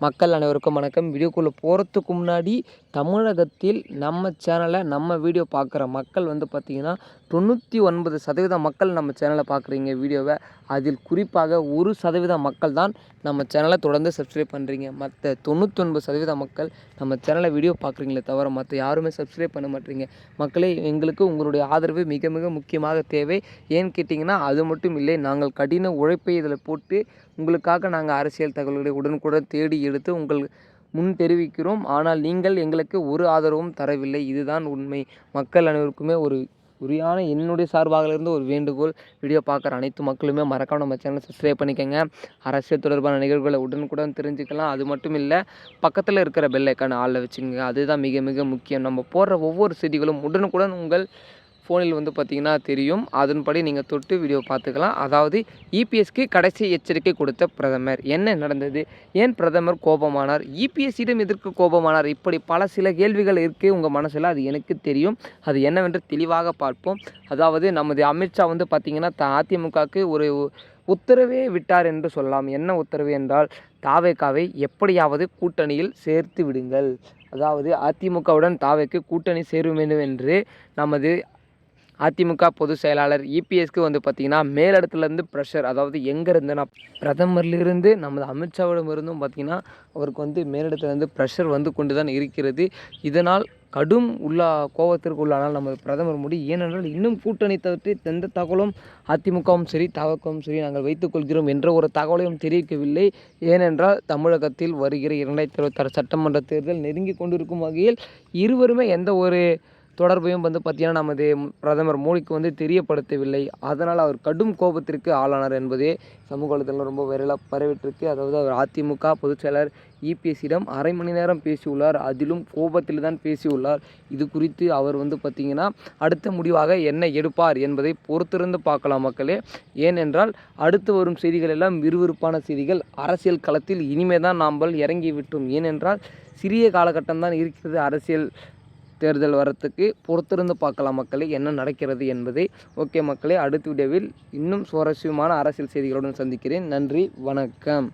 மக்கள் அனைவருக்கும் வணக்கம். வீடியோக்குள்ளே போகிறதுக்கு முன்னாடி தமிழகத்தில் நம்ம சேனலை நம்ம வீடியோ பார்க்குற மக்கள் வந்து பார்த்திங்கன்னா 99% மக்கள் நம்ம சேனலை பார்க்குறீங்க வீடியோவை. அதில் குறிப்பாக 1% மக்கள் தான் நம்ம சேனலை தொடர்ந்து சப்ஸ்கிரைப் பண்ணுறீங்க. மற்ற 99% மக்கள் நம்ம சேனலை வீடியோ பார்க்குறீங்களே தவிர மற்ற யாருமே சப்ஸ்கிரைப் பண்ண மாட்டேறீங்க. மக்களே, எங்களுக்கு உங்களுடைய ஆதரவு மிக மிக முக்கியமாக தேவை. ஏன்னு கேட்டிங்கன்னா, அது மட்டும் இல்லை, நாங்கள் கடின உழைப்பை இதில் போட்டு உங்களுக்காக நாங்கள் அரசியல் தகவல்களை உடனுக்குடன் தேடி எடுத்து உங்கள் முன் தெரிவிக்கிறோம். ஆனால் நீங்கள் எங்களுக்கு ஒரு ஆதரவும் தரவில்லை. இதுதான் உண்மை. மக்கள் அனைவருக்குமே ஒரு உரியான என்னுடைய சார்பாக இருந்து ஒரு வேண்டுகோள், வீடியோ பார்க்குற அனைத்து மக்களுமே மறக்காம நம்ம சேனலை சப்ஸ்கிரைப் பண்ணிக்கோங்க. அரசியல் தொடர்பான நிகழ்வுகளை உடனுக்குடன் தெரிஞ்சுக்கலாம். அது மட்டும் இல்லை, பக்கத்தில் இருக்கிற பெல் ஐக்கானை ஆளில் வச்சுக்கோங்க. அதுதான் மிக மிக முக்கியம். நம்ம போடுற ஒவ்வொரு செய்திகளும் உடனுக்குடன் உங்கள் ஃபோனில் வந்து பார்த்திங்கன்னா தெரியும். அதன்படி நீங்கள் தொட்டு வீடியோ பார்த்துக்கலாம். அதாவது இபிஎஸ்க்கு கடைசி எச்சரிக்கை கொடுத்த பிரதமர். என்ன நடந்தது? ஏன் பிரதமர் கோபமானார்? இபிஎஸ்சிடம் எதற்கு கோபமானார்? இப்படி பல சில கேள்விகள் இருக்குது உங்கள் மனசில். அது எனக்கு தெரியும். அது என்னவென்று தெளிவாக பார்ப்போம். அதாவது நமது அமித்ஷா வந்து பார்த்திங்கன்னா அதிமுகவுக்கு ஒரு உத்தரவே விட்டார் என்று சொல்லலாம். என்ன உத்தரவு என்றால், தாவேகாவை எப்படியாவது கூட்டணியில் சேர்த்து விடுங்கள். அதாவது அதிமுகவுடன் தாவேக்கு கூட்டணி சேர வேண்டும் என்று நமது அதிமுக பொதுச் செயலாளர் இபிஎஸ்க்கு வந்து பார்த்திங்கன்னா மேலிடத்துலேருந்து ப்ரெஷர், அதாவது எங்கேருந்துன்னா பிரதமர்லேருந்து நமது அமித்ஷாவிடம் இருந்தும் பார்த்திங்கன்னா அவருக்கு வந்து மேலிடத்துலேருந்து ப்ரெஷர் வந்து கொண்டு தான் இருக்கிறது. இதனால் கடும் கோபத்திற்கு உள்ளானால் நமது பிரதமர் மோடி. ஏனென்றால் இன்னும் கூட்டணி தவிர்த்து எந்த தகவலும் அதிமுகவும் சரி தாவகவும் சரி நாங்கள் வைத்துக்கொள்கிறோம் என்ற ஒரு தகவலையும் தெரிவிக்கவில்லை. ஏனென்றால் தமிழகத்தில் வருகிற 2026 சட்டமன்ற தேர்தல் நெருங்கி கொண்டிருக்கும் வகையில் இருவருமே எந்த ஒரு தொடர்பையும் வந்து பார்த்திங்கன்னா நமது பிரதமர் மோடிக்கு வந்து தெரியப்படுத்தவில்லை. அதனால் அவர் கடும் கோபத்திற்கு ஆளானார் என்பதே சமூக வலைதளத்தில் ரொம்ப வைரலாக பரவிட்டிருக்கு. அதாவது அவர் அதிமுக பொதுச் செயலர் இபிஎஸ்சிடம் அரை மணி நேரம் பேசியுள்ளார். அதிலும் கோபத்தில் தான் பேசியுள்ளார். இது குறித்து அவர் வந்து பார்த்திங்கன்னா அடுத்த முடிவாக என்ன எடுப்பார் என்பதை பொறுத்திருந்து பார்க்கலாம் மக்களே. ஏனென்றால் அடுத்து வரும் செய்திகள் எல்லாம் விறுவிறுப்பான செய்திகள். அரசியல் களத்தில் இனிமே தான் நாம் இறங்கிவிட்டோம். ஏனென்றால் சிறிய காலகட்டம் தான் இருக்கிறது அரசியல் தேர்தல் வரத்துக்கு. பொறுத்திருந்து பார்க்கலாம் மக்களே என்ன நடக்கிறது என்பதை. ஓகே மக்களே, அடுத்த வீடியோவில் இன்னும் சுவாரஸ்யமான அரசியல் செய்திகளுடன் சந்திக்கிறேன். நன்றி, வணக்கம்.